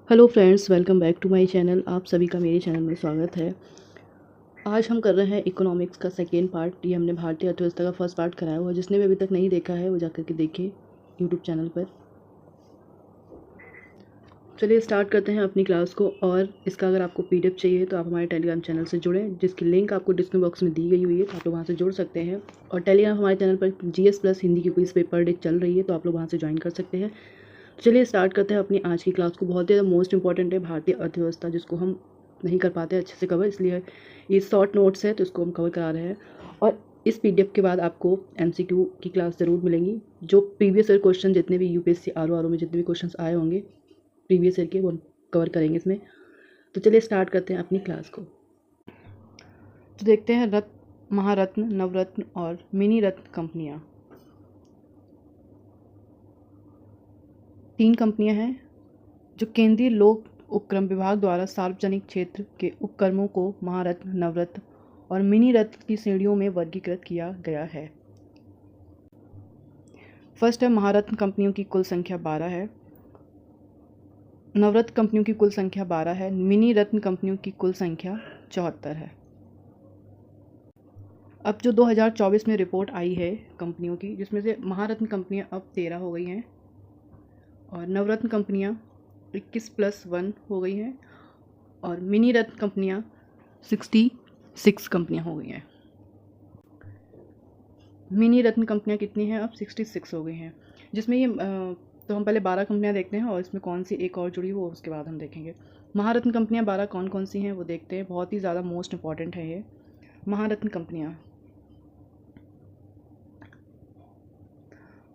Hello friends, welcome back to my channel. आप सभी का मेरे चैनल में स्वागत है। आज हम कर रहे हैं इकोनॉमिक्स का सेकेंड पार्ट। ये हमने भारतीय अर्थव्यवस्था का फर्स्ट पार्ट कराया हुआ है। जिसने भी अभी तक नहीं देखा है वो जाकर के देखे यूट्यूब चैनल पर। चलिए स्टार्ट करते हैं अपनी क्लास को। और इसका अगर आपको पीडीएफ चाहिए तो आप हमारे टेलीग्राम चैनल से जुड़ें, जिसकी लिंक आपको डिस्क्रिप्शन बॉक्स में दी गई हुई है, तो आप लोग वहाँ से जुड़ सकते हैं। और टेलीग्राम हमारे चैनल पर जीएस प्लस हिंदी की क्विज पेपर डे चल रही है, तो आप लोग वहाँ से ज्वाइन कर सकते हैं। चलिए स्टार्ट करते हैं अपनी आज की क्लास को। बहुत ही ज़्यादा मोस्ट इंपॉर्टेंट है भारतीय अर्थव्यवस्था, जिसको हम नहीं कर पाते अच्छे से कवर, इसलिए ये शॉर्ट नोट्स है तो इसको हम कवर करा रहे हैं। और इस पीडीएफ के बाद आपको एमसीक्यू की क्लास ज़रूर मिलेंगी। जो प्रीवियस ईयर क्वेश्चन जितने भी यूपीएससी आरओ में जितने भी क्वेश्चन आए होंगे प्रीवियस ईयर के, वो हम कवर करेंगे इसमें। तो चलिए स्टार्ट करते हैं अपनी क्लास को। तो देखते हैं रत्न, महारत्न, नवरत्न और मिनी रत्न कंपनियाँ। 3 कंपनियाँ हैं जो केंद्रीय लोक उपक्रम विभाग द्वारा सार्वजनिक क्षेत्र के उपक्रमों को महारत्न, नवरत्न और मिनी रत्न की श्रेणियों में वर्गीकृत किया गया है। फर्स्ट है महारत्न कंपनियों की कुल संख्या 12 है। नवरत्न कंपनियों की कुल संख्या 12 है। मिनी रत्न कंपनियों की कुल संख्या 74 है। अब जो 2024 में रिपोर्ट आई है कंपनियों की, जिसमें से महारत्न कंपनियां अब 13 हो गई हैं और नवरत्न कंपनियां 21+1 हो गई हैं और मिनी रत्न कंपनियां 66 कंपनियां हो गई हैं। मिनी रत्न कंपनियां कितनी हैं? अब 66 हो गई हैं। जिसमें ये तो हम पहले 12 कंपनियां देखते हैं और इसमें कौन सी एक और जुड़ी हो उसके बाद हम देखेंगे। महारत्न कंपनियां 12 कौन कौन सी हैं वो देखते हैं। बहुत ही ज़्यादा मोस्ट इंपॉर्टेंट है ये महारत्न कंपनियां।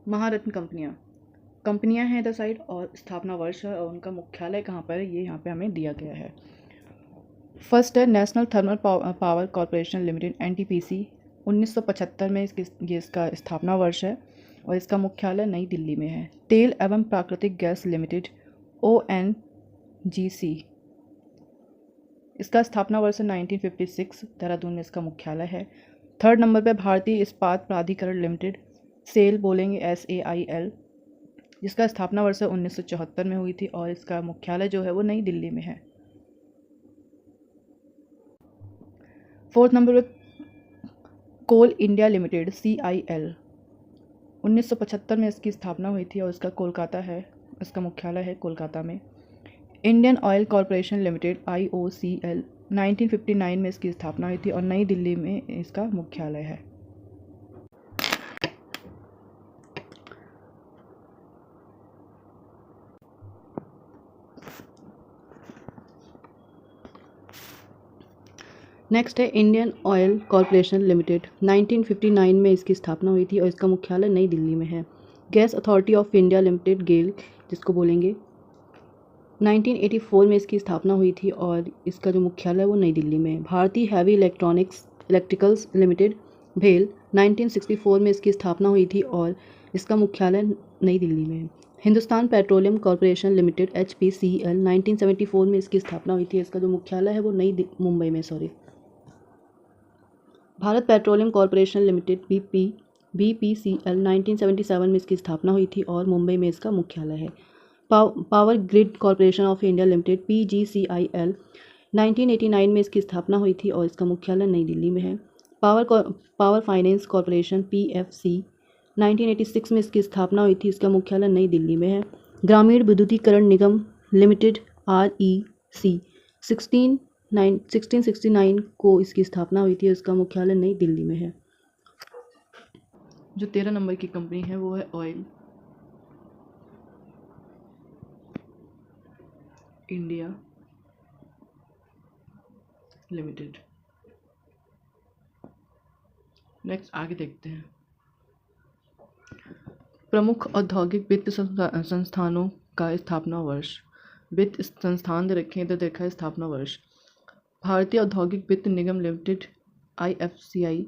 महारत्न कंपनियां हैं इधर साइड और स्थापना वर्ष है और उनका मुख्यालय कहाँ पर है ये यहाँ पे हमें दिया गया है। फर्स्ट है national thermal power corporation limited, NTPC. 1975 में इसका स्थापना वर्ष है और इसका मुख्यालय नई दिल्ली में है। तेल एवं प्राकृतिक गैस लिमिटेड, ओएनजीसी। इसका स्थापना वर्ष है 1956, देहरादून में इसका मुख्यालय है। थर्ड नंबर पे भारतीय इस्पात प्राधिकरण लिमिटेड, सेल बोलेंगे SAIL, जिसका स्थापना वर्ष 1974 में हुई थी और इसका मुख्यालय जो है वो नई दिल्ली में है। फोर्थ नंबर पे कोल इंडिया लिमिटेड, CIL। 1975 में इसकी स्थापना हुई थी और इसका मुख्यालय है कोलकाता में। Indian oil corporation limited, IOCL। 1959 में इसकी स्थापना हुई थी और नई दिल्ली में इसका मुख्यालय है। नेक्स्ट है इंडियन ऑयल कॉरपोरेशन लिमिटेड। 1959 में इसकी स्थापना हुई थी और इसका मुख्यालय नई दिल्ली में है। Gas Authority of India Limited, GAIL जिसको बोलेंगे, 1984 में इसकी स्थापना हुई थी और इसका जो मुख्यालय है वो नई दिल्ली में है। भारतीय हैवी इलेक्ट्रिकल्स लिमिटेड, भेल। 1964 में इसकी स्थापना हुई थी और इसका मुख्यालय नई दिल्ली में है। Hindustan petroleum corporation limited, HPCL। 1974 में इसकी स्थापना हुई थी। इसका जो मुख्यालय है वो मुंबई में। Bharat petroleum corporation limited, BPCL। 1977 में इसकी स्थापना हुई थी और मुंबई में इसका मुख्यालय है। Power grid corporation of India limited, PGCIL। 1989 में इसकी स्थापना हुई थी और इसका मुख्यालय नई दिल्ली में है। Power finance corporation, PFC। 1986 में इसकी स्थापना हुई थी। इसका मुख्यालय नई दिल्ली में है। ग्रामीण विद्युतीकरण निगम लिमिटेड, REC। 1669 को इसकी स्थापना हुई थी। इसका मुख्यालय नई दिल्ली में है। जो 13 नंबर की कंपनी है वो है ऑयल इंडिया लिमिटेड। नेक्स्ट आगे देखते हैं प्रमुख औद्योगिक वित्त संस्थानों का स्थापना वर्ष। वित्त संस्थान दे रखे हैं, इधर देखा है स्थापना वर्ष। भारतीय औद्योगिक वित्त निगम लिमिटेड, IFCI।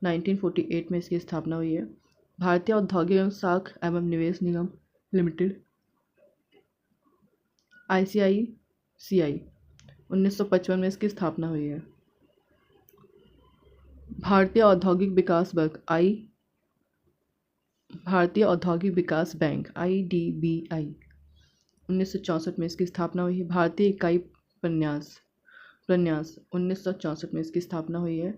1948 में इसकी स्थापना हुई है। भारतीय औद्योगिक साख एवं निवेश निगम लिमिटेड, ICICI। 1955 में इसकी स्थापना हुई है। भारतीय औद्योगिक विकास बैंक, IDBI। 1964 में इसकी स्थापना हुई है। भारतीय इकाई प्रन्यास 1964 में इसकी स्थापना हुई है।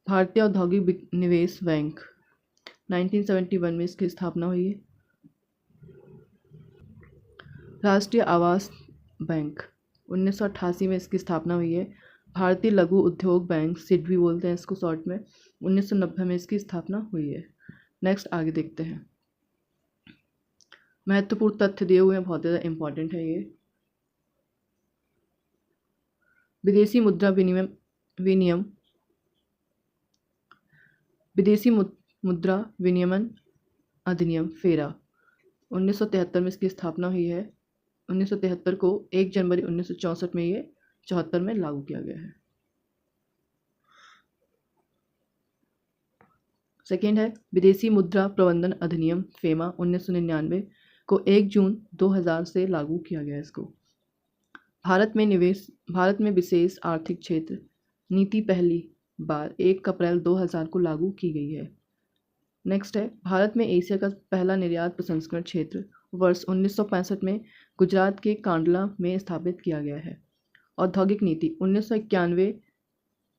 भारतीय औद्योगिक निवेश बैंक 1971 में इसकी स्थापना हुई है। राष्ट्रीय आवास बैंक 1988 में इसकी स्थापना हुई है। भारतीय लघु उद्योग बैंक सिडबी बोलते हैं इसको शॉर्ट में, 1990 में इसकी स्थापना हुई है। नेक्स्ट आगे देखते हैं। महत्वपूर्ण तथ्य दिए हुए हैं, बहुत ज़्यादा इंपॉर्टेंट है ये। विदेशी मुद्रा विनियम विदेशी मुद्रा विनियमन अधिनियम फेरा 1973 में इसकी स्थापना हुई है। 1973 को 1 जनवरी 1964 में ये 74 में लागू किया गया है। सेकेंड है विदेशी मुद्रा प्रबंधन अधिनियम फेमा 1999 को 1 जून 2000 से लागू किया गया है इसको। भारत में विशेष आर्थिक क्षेत्र नीति पहली बार 1 अप्रैल 2000 को लागू की गई है। नेक्स्ट है भारत में एशिया का पहला निर्यात प्रसंस्करण क्षेत्र वर्ष 1965 में गुजरात के कांडला में स्थापित किया गया है। औद्योगिक नीति 1991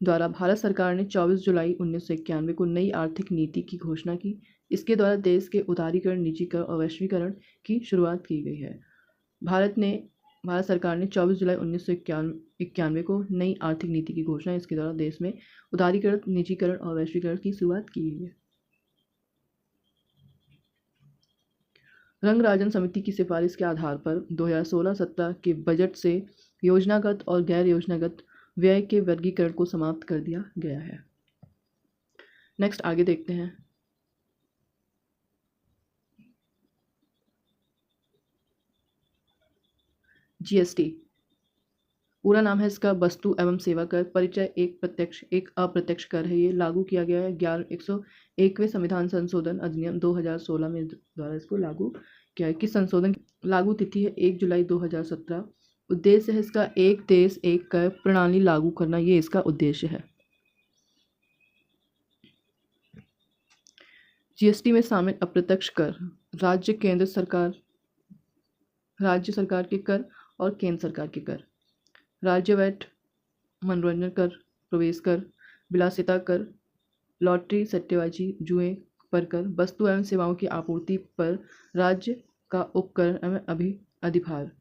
द्वारा भारत सरकार ने 24 जुलाई 1991 को नई आर्थिक नीति की घोषणा की। इसके द्वारा देश के उदारीकरण, निजीकरण और वैश्वीकरण की शुरुआत की गई है। भारत सरकार ने 24 जुलाई 1991 को नई आर्थिक नीति की घोषणा, इसके द्वारा देश में उदारीकरण, निजीकरण और वैश्वीकरण की शुरुआत की गई है। रंगराजन समिति की सिफारिश के आधार पर 2016-17 के बजट से योजनागत और गैर योजनागत व्यय के वर्गीकरण को समाप्त कर दिया गया है। नेक्स्ट आगे देखते हैं। जीएसटी पूरा नाम है इसका वस्तु एवं सेवा कर परिचय। एक प्रत्यक्ष एक अप्रत्यक्ष कर है। ये लागू किया गया है 101वें संविधान संशोधन अधिनियम 2016 में द्वारा इसको लागू किया है। किस संशोधन लागू तिथि है 1 जुलाई 2017। उद्देश्य है इसका एक देश एक कर प्रणाली लागू करना, ये इसका उद्देश्य है। जीएसटी में शामिल अप्रत्यक्ष कर राज्य सरकार के कर और केंद्र सरकार के कर। राज्य वैट, मनोरंजन कर, प्रवेश कर, विलासिता कर, लॉटरी सट्टेबाजी जुए पर कर, वस्तु एवं सेवाओं की आपूर्ति पर राज्य का उपकर एवं अधिभार,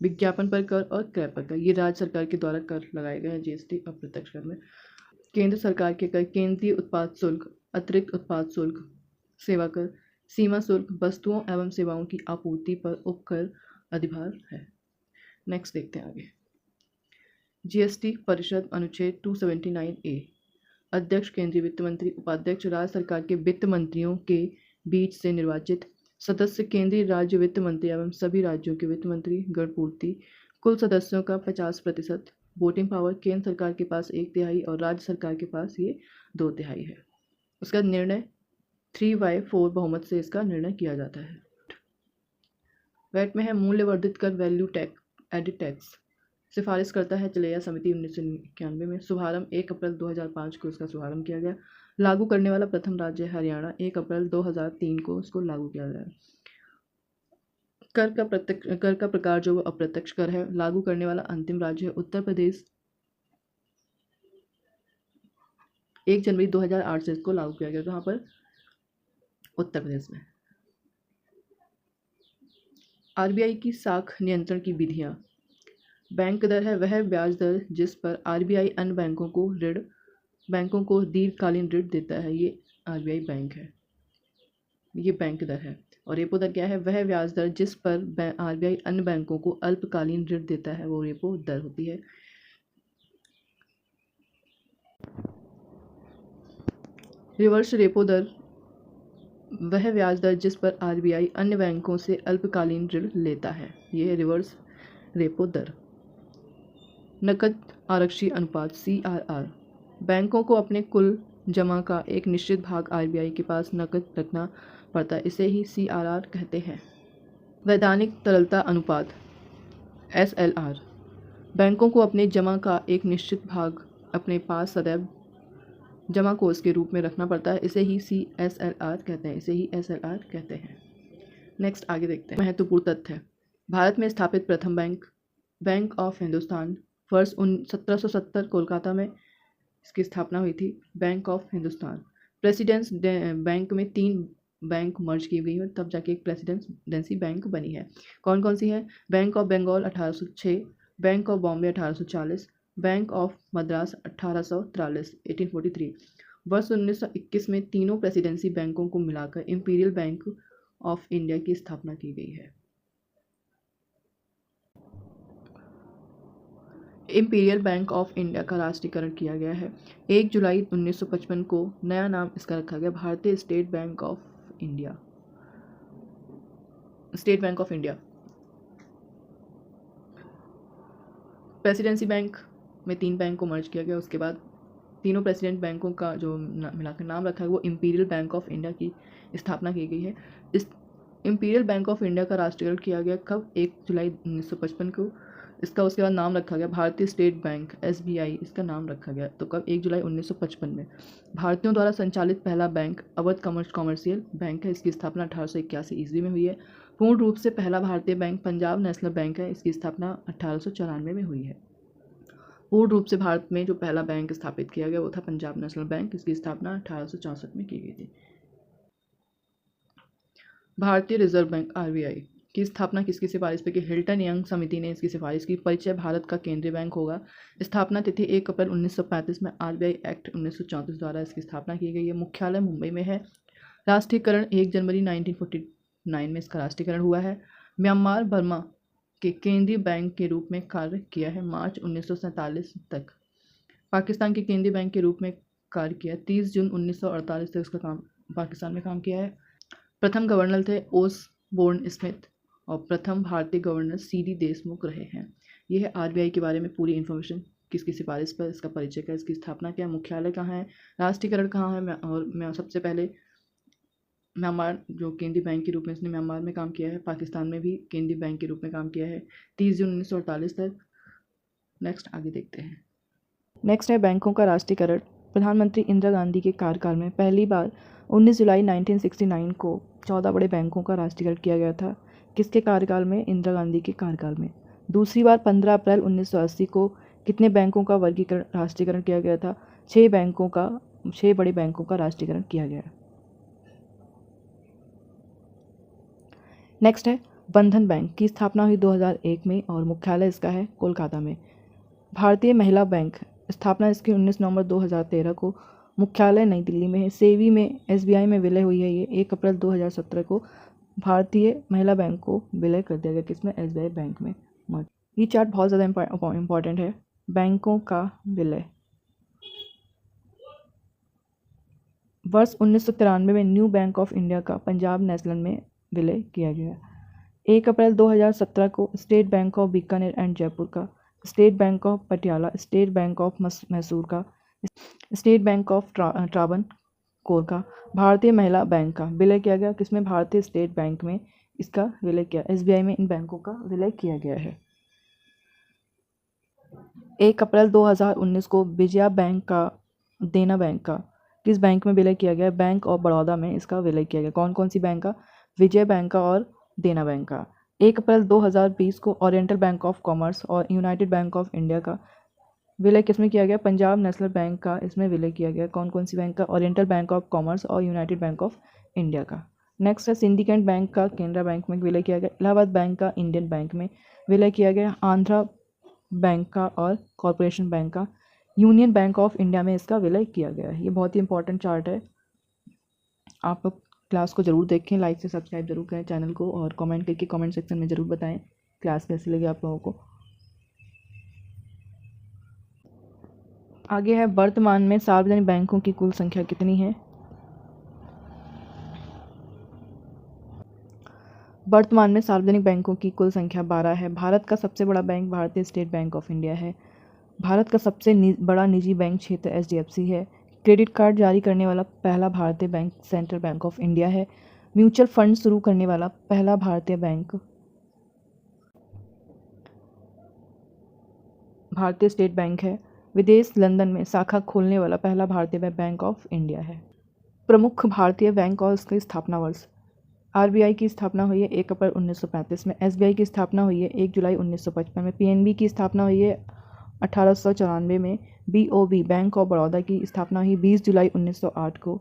विज्ञापन पर कर और क्रय पर कर। ये राज्य सरकार के द्वारा कर लगाए गए हैं जीएसटी अप्रत्यक्ष कर में। केंद्र सरकार के कर केंद्रीय उत्पाद शुल्क, अतिरिक्त उत्पाद शुल्क, सेवा कर, सीमा शुल्क, वस्तुओं एवं सेवाओं की आपूर्ति पर उपकर अधिभार है। नेक्स्ट देखते हैं आगे। जीएसटी परिषद अनुच्छेद 279A अध्यक्ष केंद्रीय वित्त मंत्री, उपाध्यक्ष राज्य सरकार के वित्त मंत्रियों के बीच से निर्वाचित, सदस्य केंद्रीय राज्य वित्त मंत्री एवं सभी राज्यों के वित्त मंत्री, गणपूर्ति, कुल सदस्यों का 50%, वोटिंग पावर केंद्र सरकार के पास 1/3 और राज्य सरकार के पास ये 2/3 है। उसका निर्णय 3/4 बहुमत से इसका निर्णय किया जाता है। वैट में है मूल्यवर्धित कर, वैल्यू एडिड टैक्स। सिफारिश करता है चलेया समिति 1991 में। शुभारंभ 1 अप्रैल 2005 को इसका शुभारंभ किया गया। लागू करने वाला प्रथम राज्य है हरियाणा, 1 अप्रैल 2003 को इसको लागू किया गया। कर का प्रकार जो अप्रत्यक्ष कर है। लागू करने वाला अंतिम राज्य है उत्तर प्रदेश, 1 जनवरी 2008 से इसको लागू किया गया। कहाँ पर? उत्तर प्रदेश में। आरबीआई की साख नियंत्रण की विधियाँ। बैंक दर है वह ब्याज दर जिस पर आरबीआई अन्य बैंकों को दीर्घकालीन ऋण देता है, ये आरबीआई बैंक है, ये बैंक दर है। और रेपो दर क्या है? वह ब्याज दर जिस पर आरबीआई अन्य बैंकों को अल्पकालीन ऋण देता है, वो रेपो दर होती है। रिवर्स रेपो दर वह ब्याज दर जिस पर आरबीआई अन्य बैंकों से अल्पकालीन ऋण लेता है, ये है रिवर्स रेपो दर। नकद आरक्षी अनुपात CRR बैंकों को अपने कुल जमा का एक निश्चित भाग आरबीआई के पास नकद रखना पड़ता है, इसे ही CRR कहते हैं। वैधानिक तरलता अनुपात SLR बैंकों को अपने जमा का एक निश्चित भाग अपने पास सदैव जमा कोष के रूप में रखना पड़ता है, इसे ही SLR कहते हैं, इसे ही SLR कहते हैं। नेक्स्ट आगे देखते हैं। महत्वपूर्ण तथ्य है भारत में स्थापित प्रथम बैंक बैंक ऑफ हिंदुस्तान वर्ष 1770 कोलकाता में इसकी स्थापना हुई थी। Bank of Hindustan precedence bank में 3 बैंक मर्ज की गई है, तब जाके एक प्रेसिडेंसी बैंक बनी है। कौन कौन सी है? Bank of Bengal 1806, bank of Bombay 1840, bank of Madras 1843 1843। वर्ष 1921 में तीनों प्रेसिडेंसी बैंकों को मिलाकर इंपीरियल बैंक ऑफ इंडिया की स्थापना की गई है। इंपीरियल बैंक ऑफ इंडिया का राष्ट्रीयकरण किया गया है। 1 जुलाई 1955 को नया नाम इसका रखा गया भारतीय state Bank of India. State Bank of India presidency bank में 3 बैंक को मर्ज किया गया। उसके बाद तीनों प्रेसिडेंट बैंकों का जो मिलाकर नाम रखा है वो इंपीरियल बैंक ऑफ इंडिया की स्थापना की गई है। इस इंपीरियल बैंक ऑफ इंडिया का राष्ट्रीयकरण किया गया कब? 1 जुलाई 1955 को। इसका उसके बाद नाम रखा गया भारतीय स्टेट बैंक SBI, इसका नाम रखा गया। तो कब? 1 जुलाई 1955 में। भारतीयों द्वारा संचालित पहला बैंक अवध कमर्शियल बैंक है। इसकी स्थापना 1881 ईस्वी में हुई है। पूर्ण रूप से पहला भारतीय बैंक पंजाब नेशनल बैंक है। इसकी स्थापना 1894 में हुई है। पूर्ण रूप से भारत में जो पहला बैंक स्थापित किया गया वो था पंजाब नेशनल बैंक। इसकी स्थापना 1864 में की गई थी। भारतीय रिजर्व बैंक RBI की स्थापना किसकी सिफारिश पर की? हिल्टन यंग समिति ने इसकी सिफारिश की। परिचय भारत का केंद्रीय बैंक होगा। स्थापना तिथि 1 अप्रैल 1935 में RBI एक्ट 1934 द्वारा इसकी स्थापना की गई है। मुख्यालय मुंबई में है। राष्ट्रीयकरण 1 जनवरी 1949 में इसका राष्ट्रीयकरण हुआ है। म्यांमार बर्मा के केंद्रीय बैंक के रूप में कार्य किया है मार्च 1947 तक। पाकिस्तान के केंद्रीय बैंक के रूप में कार्य किया। 30 जून 1948 तक इसका काम पाकिस्तान में काम किया है। प्रथम गवर्नर थे ओसबोर्न स्मिथ और प्रथम भारतीय गवर्नर CD देशमुख रहे हैं। ये है RBI के बारे में पूरी इन्फॉर्मेशन। किसकी सिफारिश पर, इसका परिचय क्या, इसकी स्थापना क्या, मुख्यालय कहाँ है, राष्ट्रीयकरण कहाँ है, और मैं सबसे पहले म्यांमार जो केंद्रीय बैंक के रूप में इसने म्यांमार में काम किया है, पाकिस्तान में भी केंद्रीय बैंक के रूप में काम किया है 30 जून 1948 तक। नेक्स्ट आगे देखते हैं। नेक्स्ट है बैंकों का राष्ट्रीयकरण। प्रधानमंत्री इंदिरा गांधी के कार्यकाल में पहली बार 19 जुलाई 1969 को 14 बड़े बैंकों का राष्ट्रीयकरण किया गया था। किसके कार्यकाल में? इंदिरा गांधी के कार्यकाल में। दूसरी बार 15 अप्रैल 1980 को कितने बैंकों का वर्गीकरण राष्ट्रीयकरण किया गया था? 6 बड़े बैंकों का राष्ट्रीयकरण किया गया। नेक्स्ट है बंधन बैंक की स्थापना हुई 2001 में और मुख्यालय इसका है कोलकाता में। भारतीय महिला बैंक स्थापना इसकी 19 नवंबर 2013 को, मुख्यालय नई दिल्ली में है। सेवी में SBI में विलय हुई है। ये 1 अप्रैल 2017 को भारतीय महिला बैंक को विलय कर दिया गया, किसमें? SBI बैंक में। ये चार्ट बहुत ज़्यादा इम्पॉर्टेंट है। बैंकों का विलय वर्ष 1993 में न्यू बैंक ऑफ इंडिया का पंजाब नेशनल में विलय किया गया। 1 अप्रैल 2017 को State Bank of Bikaner and Jaipur का, State Bank of Patiala, State Bank of Mysore का, स्टेट बैंक ऑफ त्रावणकोर का, भारतीय महिला बैंक का विलय किया गया। किसमें? भारतीय स्टेट बैंक में इसका विलय किया। SBI में इन बैंकों का विलय किया गया है। 1 अप्रैल 2019 को विजया बैंक का, देना बैंक का किस बैंक में विलय किया गया? बैंक ऑफ बड़ौदा में इसका विलय किया गया। कौन कौन सी बैंक का? विजय बैंक का और देना बैंक का। 1 अप्रैल 2020 को ओरिएंटल बैंक ऑफ कॉमर्स और यूनाइटेड बैंक ऑफ इंडिया का विलय किसमें किया गया? पंजाब नेशनल बैंक का इसमें विलय किया गया। कौन कौन सी बैंक का? ओरिएंटल बैंक ऑफ कॉमर्स और यूनाइटेड बैंक ऑफ इंडिया का। नेक्स्ट है सिंडिकेट बैंक का केनरा बैंक में विलय किया गया। इलाहाबाद बैंक का इंडियन बैंक में विलय किया गया। आंध्रा बैंक का और कॉरपोरेशन बैंक का यूनियन बैंक ऑफ इंडिया में इसका विलय किया गया है। ये बहुत ही इंपॉर्टेंट चार्ट है। आप लोग क्लास को ज़रूर देखें, लाइक से सब्सक्राइब जरूर करें चैनल को और कमेंट करके कमेंट सेक्शन में ज़रूर बताएं क्लास कैसी लगी आप लोगों को। आगे है वर्तमान में सार्वजनिक बैंकों की कुल संख्या कितनी है? वर्तमान में सार्वजनिक बैंकों की कुल संख्या 12 है। भारत का सबसे बड़ा बैंक भारतीय स्टेट बैंक ऑफ इंडिया है। भारत का सबसे बड़ा निजी बैंक क्षेत्र HDFC है। क्रेडिट कार्ड जारी करने वाला पहला भारतीय bank central bank of India है। म्यूचुअल फंड शुरू करने वाला पहला भारतीय बैंक भारतीय स्टेट बैंक है। विदेश लंदन में शाखा खोलने वाला पहला भारतीय बैंक ऑफ इंडिया है। प्रमुख भारतीय बैंक और उसके स्थापना वर्ष आरबीआई की स्थापना हुई है 1 अप्रैल 1935 में। एसबीआई की स्थापना हुई है 1 जुलाई 1955 में। पीएनबी की स्थापना हुई है 1894 में। बीओबी बैंक ऑफ बड़ौदा की स्थापना हुई 20 जुलाई 1908 को।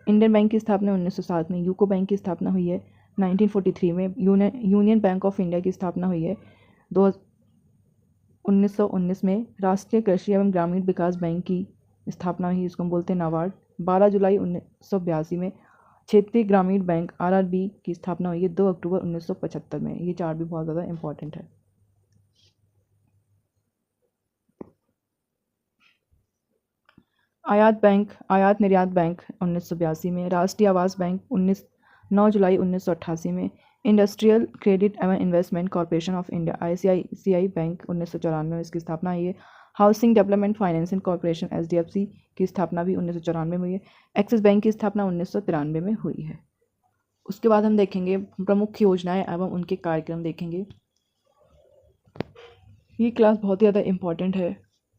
इंडियन बैंक की स्थापना 1907 में। यूको बैंक की स्थापना हुई है 1943 में। यूनियन बैंक ऑफ इंडिया की स्थापना हुई है 1919 में। राष्ट्रीय कृषि एवं ग्रामीण विकास बैंक की स्थापना हुई, इसको हम बोलते हैं नाबार्ड, 12 जुलाई 1982 में। क्षेत्रीय ग्रामीण बैंक आरआरबी की स्थापना हुई है 2 अक्टूबर 1975 में। ये चार्ट भी बहुत ज़्यादा इंपॉर्टेंट है। आयात निर्यात बैंक 1982 में। राष्ट्रीय आवास बैंक 9 जुलाई 1988 में। इंडस्ट्रियल क्रेडिट एवं investment corporation of India ICICI bank 1994 में इसकी स्थापना हुई है। Housing development financing corporation HDFC की स्थापना भी 1994 में हुई है। एक्सिस बैंक की स्थापना 1993 में हुई है। उसके बाद हम देखेंगे प्रमुख योजनाएं एवं उनके कार्यक्रम देखेंगे। ये क्लास बहुत ही ज़्यादा इंपॉर्टेंट है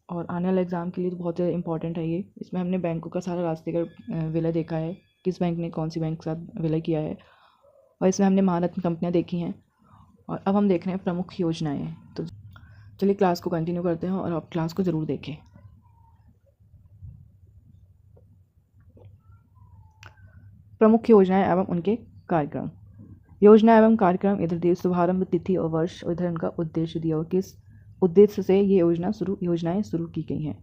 और आने वाले एग्ज़ाम के लिए तो बहुत ज़्यादा इंपॉर्टेंट है ये। इसमें हमने बैंकों का सारा रास्ते का विलय देखा है, किस बैंक ने कौन सी बैंक के साथ विलय किया है, और इसमें हमने महारत्न कंपनियां देखी हैं। और अब हम देख रहे हैं प्रमुख योजनाएं। तो चलिए क्लास को कंटिन्यू करते हैं और आप क्लास को ज़रूर देखें। प्रमुख योजनाएं एवं उनके कार्यक्रम। योजना एवं कार्यक्रम इधर दिए शुभारंभ तिथि और वर्ष, और इधर उनका उद्देश्य दिया और किस उद्देश्य से ये योजनाएं शुरू की गई हैं।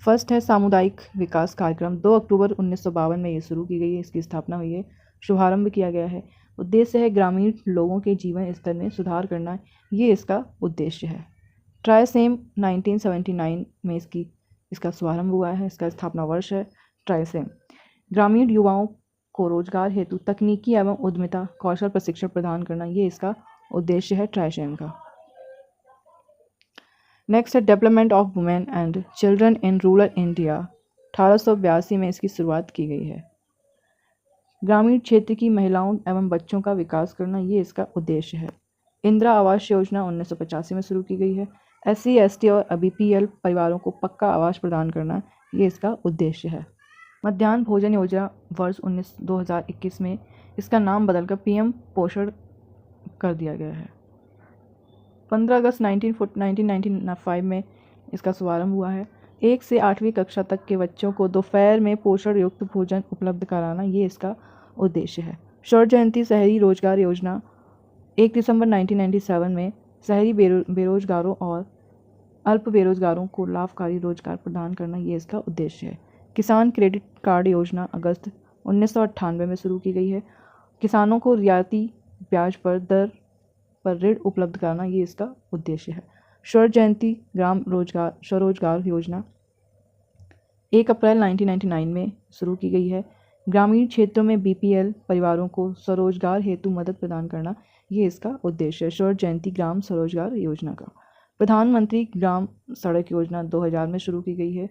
फर्स्ट है सामुदायिक विकास कार्यक्रम, 2 अक्टूबर 1952 में ये शुरू की गई है, इसकी स्थापना हुई है, शुभारंभ किया गया है। उद्देश्य है ग्रामीण लोगों के जीवन स्तर में सुधार करना, ये इसका उद्देश्य है। ट्राइसेम 1979 में इसका शुभारंभ हुआ है, इसका स्थापना वर्ष है ट्राइसेम। ग्रामीण युवाओं को रोजगार हेतु तकनीकी एवं उद्यमिता कौशल प्रशिक्षण प्रदान करना, ये इसका उद्देश्य है ट्राइसेम का। नेक्स्ट है development of women and children in rural India, 1882 में इसकी शुरुआत की गई है। ग्रामीण क्षेत्र की महिलाओं एवं बच्चों का विकास करना, ये इसका उद्देश्य है। इंदिरा आवास योजना 1985 में शुरू की गई है। SC ST और BPL परिवारों को पक्का आवास प्रदान करना, ये इसका उद्देश्य है। मध्याह्न भोजन योजना वर्ष 2021 में इसका नाम बदलकर PM पोषण कर दिया गया है। 15 अगस्त 1995 में इसका शुभारंभ हुआ है। 1 से 8वीं कक्षा तक के बच्चों को दोपहर में पोषण युक्त भोजन उपलब्ध कराना, ये इसका उद्देश्य है। स्वर्ण जयंती शहरी रोजगार योजना 1 दिसंबर 1997 में शहरी बेरोजगारों और अल्प बेरोजगारों को लाभकारी रोजगार प्रदान करना, ये इसका उद्देश्य है। किसान क्रेडिट कार्ड योजना अगस्त 1998 में शुरू की गई है। किसानों को रियायती ब्याज पर दर पर ऋण उपलब्ध कराना, ये इसका उद्देश्य है। स्वर्ण जयंती स्वरोजगार योजना 1 अप्रैल 1999 में शुरू की गई है। ग्रामीण क्षेत्रों में BPL परिवारों को स्वरोजगार हेतु मदद प्रदान करना, ये इसका उद्देश्य है। स्वर्ण जयंती ग्राम स्वरोजगार योजना का। प्रधानमंत्री ग्राम सड़क योजना 2000 में शुरू की गई है।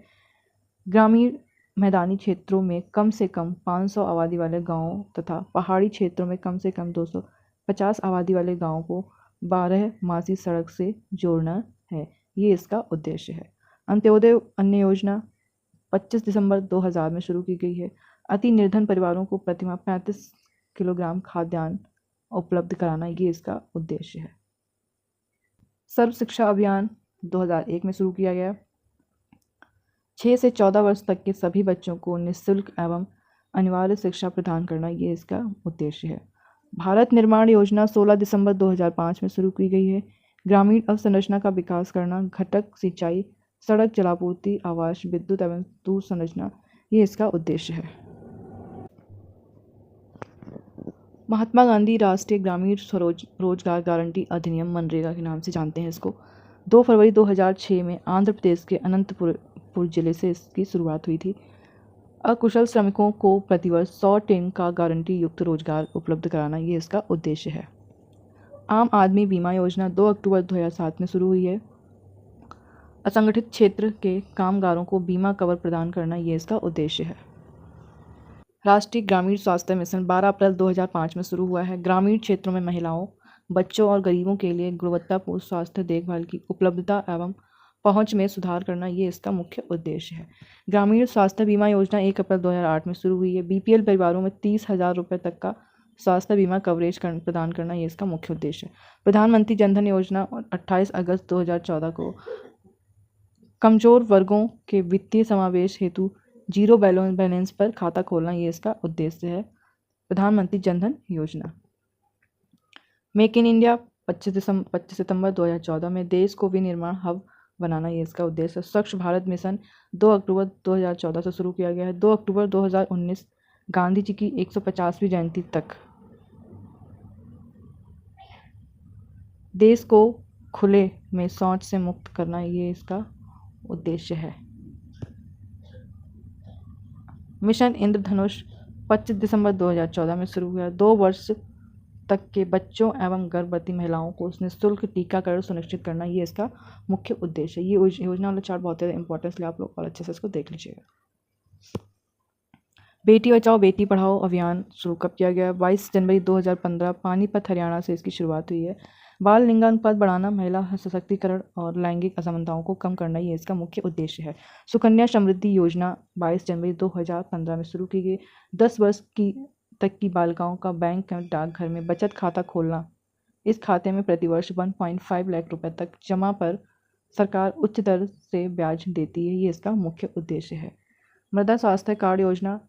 ग्रामीण मैदानी क्षेत्रों में कम से कम 500 आबादी वाले गांवों तथा पहाड़ी क्षेत्रों में कम से कम 250 आबादी वाले गांवों को 12 मासी सड़क से जोड़ना है, ये इसका उद्देश्य है। अंत्योदय अन्न योजना 25 दिसंबर 2000 में शुरू की गई है। अति निर्धन परिवारों को प्रतिमाह 35 किलोग्राम खाद्यान्न उपलब्ध कराना, ये इसका उद्देश्य है। सर्व शिक्षा अभियान 2001 में शुरू किया गया। 6 से 14 वर्ष तक के सभी बच्चों को निःशुल्क एवं अनिवार्य शिक्षा प्रदान करना, ये इसका उद्देश्य है। भारत निर्माण योजना 16 दिसंबर 2005 में शुरू की गई है। ग्रामीण अवसंरचना का विकास करना, घटक सिंचाई, सड़क जलापूर्ति, आवास, विद्युत एवं दूर संरचना, ये इसका उद्देश्य है। महात्मा गांधी राष्ट्रीय ग्रामीण रोजगार गारंटी अधिनियम मनरेगा के नाम से जानते हैं इसको। 2 फरवरी 2006 में आंध्र प्रदेश के अनंतपुर जिले से इसकी शुरुआत हुई थी। अकुशल श्रमिकों को प्रतिवर्ष 100 टन का गारंटी युक्त रोजगार उपलब्ध कराना, ये इसका उद्देश्य है। आम आदमी बीमा योजना 2 अक्टूबर 2007 में शुरू हुई है। असंगठित क्षेत्र के कामगारों को बीमा कवर प्रदान करना, ये इसका उद्देश्य है। राष्ट्रीय ग्रामीण स्वास्थ्य मिशन 12 अप्रैल 2005 में शुरू हुआ है। ग्रामीण क्षेत्रों में महिलाओं, बच्चों और गरीबों के लिए गुणवत्तापूर्ण स्वास्थ्य देखभाल की उपलब्धता एवं पहुंच में सुधार करना, ये इसका मुख्य उद्देश्य है। ग्रामीण स्वास्थ्य बीमा योजना 1 अप्रैल 2008 में शुरू हुई है। BPL परिवारों में 30,000 रुपये तक का स्वास्थ्य बीमा कवरेज प्रदान करना ये इसका मुख्य उद्देश्य है। प्रधानमंत्री जनधन योजना 28 अगस्त 2014 को कमजोर वर्गों के वित्तीय समावेश हेतु जीरो बैलेंस पर खाता खोलना ये इसका उद्देश्य है। प्रधानमंत्री जनधन योजना। मेक इन इंडिया 25 सितंबर 2014 में देश को विनिर्माण हब बनाना ये इसका उद्देश्य है। स्वच्छ भारत मिशन 2 अक्टूबर 2014 से शुरू किया गया है। 2 अक्टूबर 2019 गांधी जी की 150वीं जयंती तक देश को खुले में शौच से मुक्त करना ये इसका उद्देश्य है। मिशन इंद्रधनुष 25 दिसंबर 2014 में शुरू हुआ। 2 वर्ष तक के बच्चों एवं गर्भवती महिलाओं को निःशुल्क टीकाकरण सुनिश्चित करना ये इसका मुख्य उद्देश्य है। ये योजना वाला चार्ट बहुत ज़्यादा इंपॉर्टेंस आप लोग और अच्छे से इसको देख लीजिएगा। बेटी बचाओ बेटी पढ़ाओ अभियान शुरू कब किया गया? 22 जनवरी 2015 पानीपत हरियाणा से इसकी शुरुआत हुई है। बाल लिंगानुपात बढ़ाना, महिला सशक्तिकरण और लैंगिक असमानताओं को कम करना ये इसका मुख्य उद्देश्य है। सुकन्या समृद्धि योजना 22 जनवरी 2015 में शुरू की गई। 10 वर्ष तक की बालिकाओं का बैंक या डाकघर में बचत खाता खोलना। इस खाते में प्रतिवर्ष 1.5 लाख रुपए तक जमा पर सरकार उच्च दर से ब्याज देती है। ये इसका मुख्य उद्देश्य है। मृदा स्वास्थ्य कार्ड योजना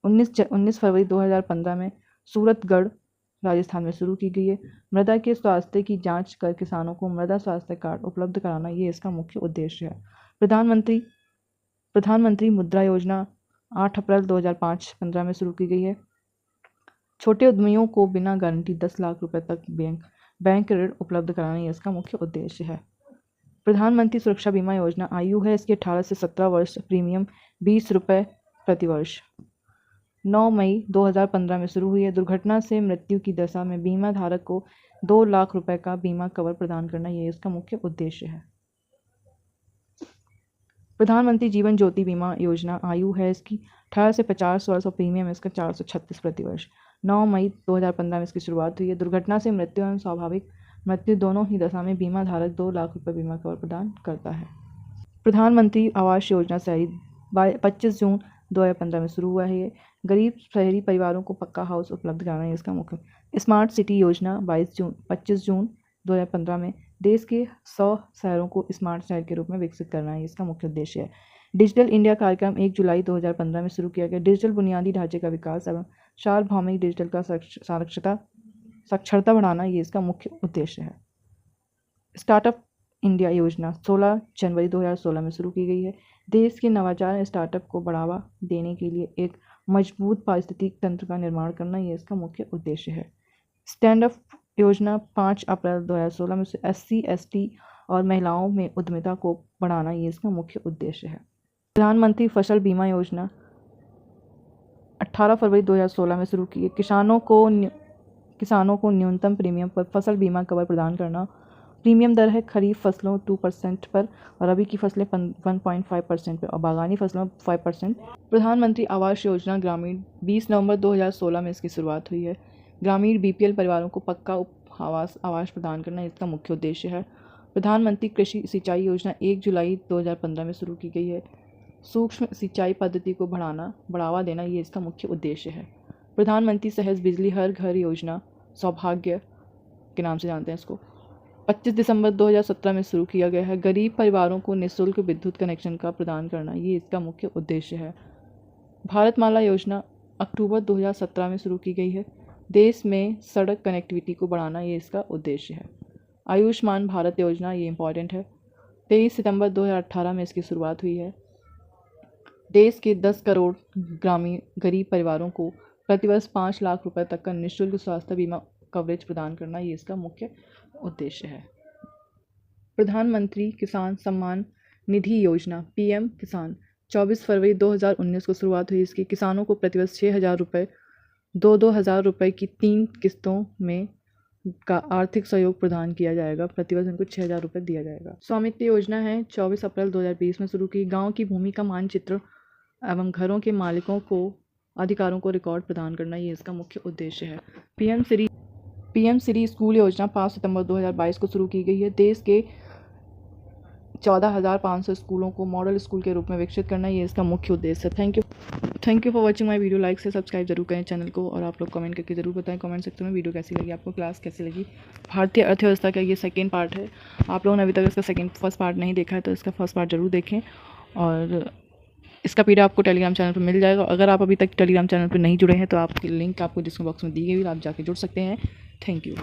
19 फरवरी 2015 में सूरतगढ़ राजस्थान में शुरू की गई है। मृदा के स्वास्थ्य की जांच कर किसानों को मृदा स्वास्थ्य कार्ड उपलब्ध कराना ये इसका मुख्य उद्देश्य है। प्रधानमंत्री मुद्रा योजना 8 अप्रैल 2015 में शुरू की गई है। छोटे उद्यमियों को बिना गारंटी 10 लाख रुपए तक बैंक ऋण उपलब्ध कराना ये इसका मुख्य उद्देश्य है। प्रधानमंत्री सुरक्षा बीमा योजना आयु है इसकी 18 से 17 वर्ष, प्रीमियम 20 रुपये प्रतिवर्ष। 9 मई 2015 में शुरू हुई है। दुर्घटना से मृत्यु की दशा में बीमा धारक को 2 लाख रुपए का बीमा कवर प्रदान करना ये इसका मुख्य उद्देश्य है। प्रधानमंत्री जीवन ज्योति बीमा योजना आयु है इसकी 18 से 50 वर्ष और प्रीमियम इसका 436 प्रतिवर्ष। 9 मई 2015 में इसकी शुरुआत हुई है। दुर्घटना से मृत्यु एवं स्वाभाविक मृत्यु दोनों ही दशा में बीमा धारक 2 लाख रुपए बीमा कवर प्रदान करता है। प्रधानमंत्री आवास योजना शहरी 25 जून 2015 में शुरू हुआ है। गरीब शहरी परिवारों को पक्का हाउस उपलब्ध कराना है इसका मुख्य। स्मार्ट सिटी योजना 25 जून 2015 में देश के 100 शहरों को स्मार्ट शहर के रूप में विकसित करना है इसका मुख्य उद्देश्य है। डिजिटल इंडिया कार्यक्रम 1 जुलाई 2015 में शुरू किया गया। डिजिटल बुनियादी ढांचे का विकास एवं सार्वभौमिक डिजिटल का साक्षरता बढ़ाना ये इसका मुख्य उद्देश्य है। स्टार्टअप इंडिया योजना 16 जनवरी 2016 में शुरू की गई है। देश के नवाचार स्टार्टअप को बढ़ावा देने के लिए एक मजबूत पारिस्थितिक तंत्र का निर्माण करना ये इसका मुख्य उद्देश्य है। स्टैंड अप योजना 5 अप्रैल 2016 में SC ST और महिलाओं में उद्यमिता को बढ़ाना ये इसका मुख्य उद्देश्य है। प्रधानमंत्री फसल बीमा योजना 18 फरवरी 2016 में शुरू की है। किसानों को न्यूनतम प्रीमियम पर फसल बीमा कवर प्रदान करना। प्रीमियम दर है खरीफ फसलों 2% पर और रबी की फसलें 1.5% पर और बागानी फसलों 5%। प्रधानमंत्री आवास योजना ग्रामीण 20 नवंबर 2016 में इसकी शुरुआत हुई है। ग्रामीण BPL परिवारों को पक्का आवास प्रदान करना इसका मुख्य उद्देश्य है। प्रधानमंत्री कृषि सिंचाई योजना 1 जुलाई 2015 में शुरू की गई है। सूक्ष्म सिंचाई पद्धति को बढ़ावा देना ये इसका मुख्य उद्देश्य है। प्रधानमंत्री सहज बिजली हर घर योजना सौभाग्य के नाम से जानते हैं इसको 25 दिसंबर 2017 में शुरू किया गया है। गरीब परिवारों को निःशुल्क विद्युत कनेक्शन का प्रदान करना ये इसका मुख्य उद्देश्य है। भारतमाला योजना अक्टूबर 2017 में शुरू की गई है। देश में सड़क कनेक्टिविटी को बढ़ाना ये इसका उद्देश्य है। आयुष्मान भारत योजना ये इम्पॉर्टेंट है। 23 सितंबर 2018 में इसकी शुरुआत हुई है। देश के 10 करोड़ ग्रामीण गरीब परिवारों को प्रतिवर्ष 5 लाख रुपए तक का निःशुल्क स्वास्थ्य बीमा कवरेज प्रदान करना ये इसका मुख्य उद्देश्य है। प्रधानमंत्री किसान सम्मान निधि योजना PM किसान 24 फरवरी 2019 को शुरुआत हुई। इसकी किसानों को प्रतिवर्ष 6,000 रुपये 2,000 रुपये की 3 किस्तों में का आर्थिक सहयोग प्रदान किया जाएगा। प्रतिवर्ष उनको 6,000 रुपये दिया जाएगा। स्वामित्व योजना है 24 अप्रैल 2020 में शुरू की। गाँव की भूमि का मानचित्र एवं घरों के मालिकों को अधिकारों को रिकॉर्ड प्रदान करना ये इसका मुख्य उद्देश्य है। PM श्री स्कूल योजना 5 सितंबर 2022 को शुरू की गई है। देश के 14,500 स्कूलों को मॉडल स्कूल के रूप में विकसित करना, ये इसका मुख्य उद्देश्य है। Thank you for watching my video. Like से सब्सक्राइब जरूर करें चैनल को, और आप लोग कमेंट करके ज़रूर बताएं कमेंट सेक्शन में वीडियो कैसी लगी आपको, क्लास कैसी लगी। भारतीय अर्थव्यवस्था का ये सेकेंड पार्ट है। आप लोगों ने अभी तक इसका फर्स्ट पार्ट नहीं देखा है तो इसका फर्स्ट पार्ट जरूर देखें, और इसका पीडीएफ आपको टेलीग्राम चैनल पर मिल जाएगा। अगर आप अभी तक टेलीग्राम चैनल पर नहीं जुड़े हैं तो आपकी लिंक आपको डिस्क्रिप्शन बॉक्स में दी गई है, आप जाके जुड़ सकते हैं। Thank you.